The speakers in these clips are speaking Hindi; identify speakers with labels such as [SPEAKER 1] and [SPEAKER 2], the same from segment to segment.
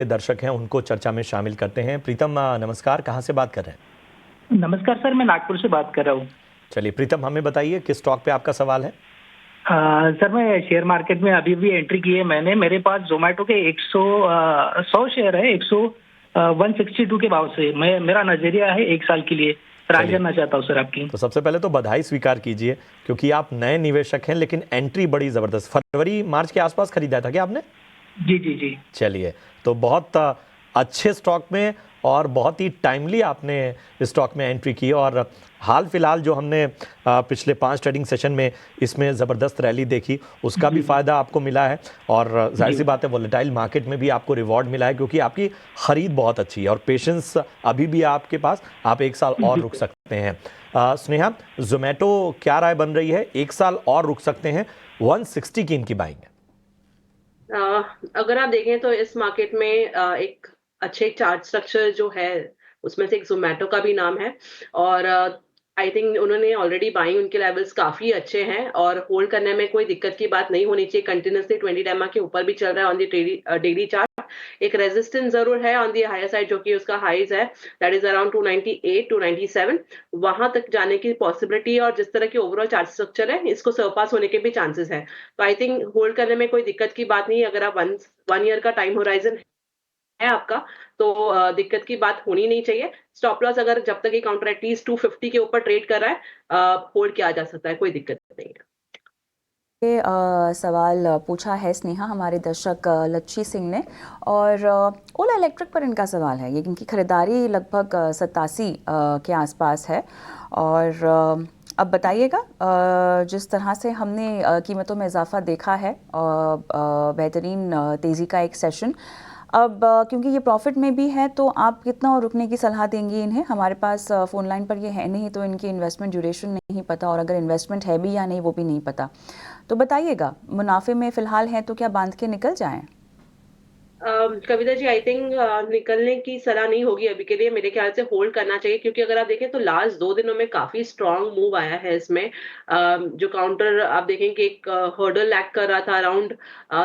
[SPEAKER 1] दर्शक हैं उनको चर्चा में शामिल करते हैं। प्रीतम नमस्कार, कहाँ से बात कर रहे हैं?
[SPEAKER 2] नमस्कार सर, मैं नागपुर से बात कर रहा हूँ।
[SPEAKER 1] चलिए प्रीतम, हमें बताइए किस स्टॉक पे आपका सवाल है?
[SPEAKER 2] सर, मैं शेयर मार्केट में अभी भी एंट्री की है मैंने। मेरे पास जोमेटो के 100 शेयर है, 162 के भाव से। मेरा नजरिया है 1 साल के लिए। राय जानना चाहता हूँ सर आपकी।
[SPEAKER 1] तो सबसे पहले तो बधाई स्वीकार कीजिए क्योंकि आप नए निवेशक हैं, लेकिन एंट्री बड़ी जबरदस्त। फरवरी मार्च के आसपास खरीदा था क्या आपने?
[SPEAKER 2] जी जी जी।
[SPEAKER 1] चलिए, तो बहुत अच्छे स्टॉक में और बहुत ही टाइमली आपने स्टॉक में एंट्री की। और हाल फिलहाल जो हमने पिछले 5 ट्रेडिंग सेशन में इसमें ज़बरदस्त रैली देखी, उसका भी फ़ायदा आपको मिला है। और जाहिर सी बात है, वोलेटाइल मार्केट में भी आपको रिवॉर्ड मिला है क्योंकि आपकी ख़रीद बहुत अच्छी है और पेशेंस अभी भी आपके पास। आप 1 साल और रुक सकते हैं। स्नेहा, जोमेटो क्या राय बन रही है? 1 साल और रुक सकते हैं, 160 की इनकी बाइंग है।
[SPEAKER 3] अगर आप देखें तो इस मार्केट में एक अच्छे चार्ट स्ट्रक्चर जो है उसमें से एक जोमेटो का भी नाम है। और आई थिंक उन्होंने ऑलरेडी बाइंग, उनके लेवल्स काफी अच्छे हैं और होल्ड करने में कोई दिक्कत की बात नहीं होनी चाहिए। कंटिन्यूसली 20 डेमा के ऊपर भी चल रहा है ऑन द डेली चार्ट। एक रेजिस्टेंस जरूर है ऑन दी हायर साइड, जो कि उसका हाइज है, दैट इज अराउंड 298 297। वहां तक जाने की पॉसिबिलिटी और जिस तरह की ओवरऑल चार्ट स्ट्रक्चर है, इसको सरपास होने के भी चांसेस है। तो आई थिंक होल्ड करने में कोई दिक्कत की बात नहीं है। अगर आप वन ईयर का टाइम होराइजन है आपका, तो दिक्कत की बात होनी नहीं चाहिए। स्टॉप लॉस अगर जब तक ये काउंटर एटलीस्ट 250 के ऊपर ट्रेड कर रहा है, होल्ड किया जा सकता है, कोई दिक्कत नहीं है।
[SPEAKER 4] सवाल पूछा है स्नेहा हमारे दर्शक लच्छी सिंह ने, और ओला इलेक्ट्रिक पर इनका सवाल है। ये इनकी खरीदारी लगभग 87 के आसपास है। और अब बताइएगा, जिस तरह से हमने कीमतों में इजाफा देखा है, बेहतरीन तेज़ी का एक सेशन। अब क्योंकि ये प्रॉफिट में भी है, तो आप कितना और रुकने की सलाह देंगी इन्हें? हमारे पास फ़ोन लाइन पर ये है नहीं, तो इनकी इन्वेस्टमेंट ड्यूरेशन नहीं पता, और अगर इन्वेस्टमेंट है भी या नहीं वो भी नहीं पता। तो बताइएगा, मुनाफे में फ़िलहाल हैं तो क्या बांध के निकल जाएं?
[SPEAKER 3] कविता जी, आई थिंक निकलने की सलाह नहीं होगी अभी के लिए। मेरे ख्याल से होल्ड करना चाहिए, क्योंकि अगर आप देखें तो लास्ट 2 दिनों में काफी स्ट्रांग मूव आया है इसमें। जो काउंटर आप देखें कि एक हर्डल लैग कर रहा था अराउंड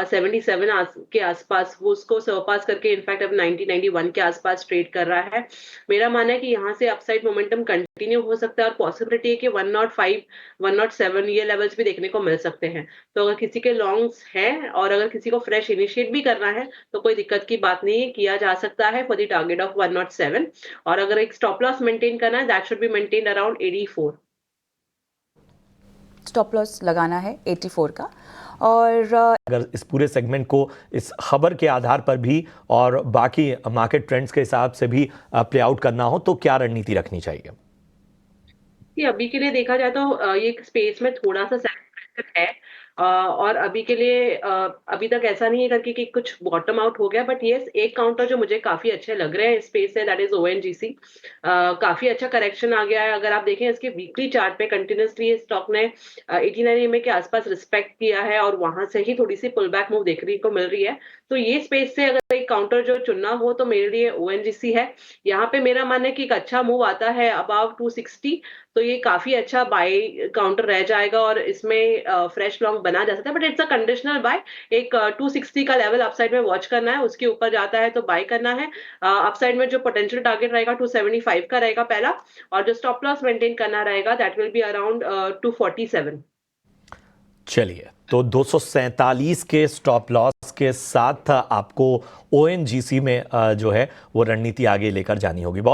[SPEAKER 3] 77 के आसपास, वो उसको सरपास करके इनफैक्ट अब 90-91 के आसपास ट्रेड कर रहा है। मेरा मानना है कि यहाँ से अपसाइड मोमेंटम कंटिन्यू हो सकता है और पॉसिबिलिटी है कि 105 107 ये लेवल्स भी देखने को मिल सकते हैं। तो अगर किसी के लॉन्ग्स हैं और अगर किसी को फ्रेश इनिशिएट भी करना है, तो कोई दिक्कत की बात नहीं है, किया जा सकता है फॉर द टारगेट ऑफ 107। और अगर एक स्टॉप लॉस मेंटेन करना है, that should be maintain around 84।
[SPEAKER 4] Stop loss लगाना है 84 का। और
[SPEAKER 1] अगर इस पूरे सेगमेंट को इस खबर के आधार पर भी और बाकी मार्केट ट्रेंड्स के हिसाब से भी प्ले आउट करना हो, तो क्या रणनीति रखनी चाहिए?
[SPEAKER 3] अभी के लिए देखा जाए तो ये स्पेस में थोड़ा सा सैचुरेशन है। और अभी के लिए अभी तक ऐसा नहीं है करके कि कुछ बॉटम आउट हो गया, बट यस, एक काउंटर जो मुझे काफी अच्छे लग रहे हैं इस स्पेस से, दैट इज ओएनजीसी। काफी अच्छा करेक्शन आ गया है। अगर आप देखें इसके वीकली चार्ट पे, कंटिन्यूसली स्टॉक ने 89 EMA के आसपास रिस्पेक्ट किया है और वहां से ही थोड़ी सी पुल बैक मूव देखने को मिल रही है। तो ये स्पेस से अगर एक काउंटर जो चुनना हो तो मेरे लिए ओएनजीसी है। यहाँ पे मेरा मानना है कि एक अच्छा मूव आता है अबाव 260, तो ये काफी अच्छा बाय काउंटर रह जाएगा और इसमें फ्रेश लॉन्ग बना जा सकता है, but it's a conditional by. एक 260 का लेवल अपसाइड में वॉच करना है, उसके ऊपर जाता है तो बाय करना है। अपसाइड में जो पोटेंशियल टारगेट रहेगा 275 का रहेगा पहला, और जो स्टॉप लॉस मेंटेन करना रहेगा दैट विल बी अराउंड 247।
[SPEAKER 1] चलिए, तो 247 के स्टॉप लॉस के साथ आपको ओएनजीसी में जो है वो रणनीति आगे लेकर जानी होगी। बहुत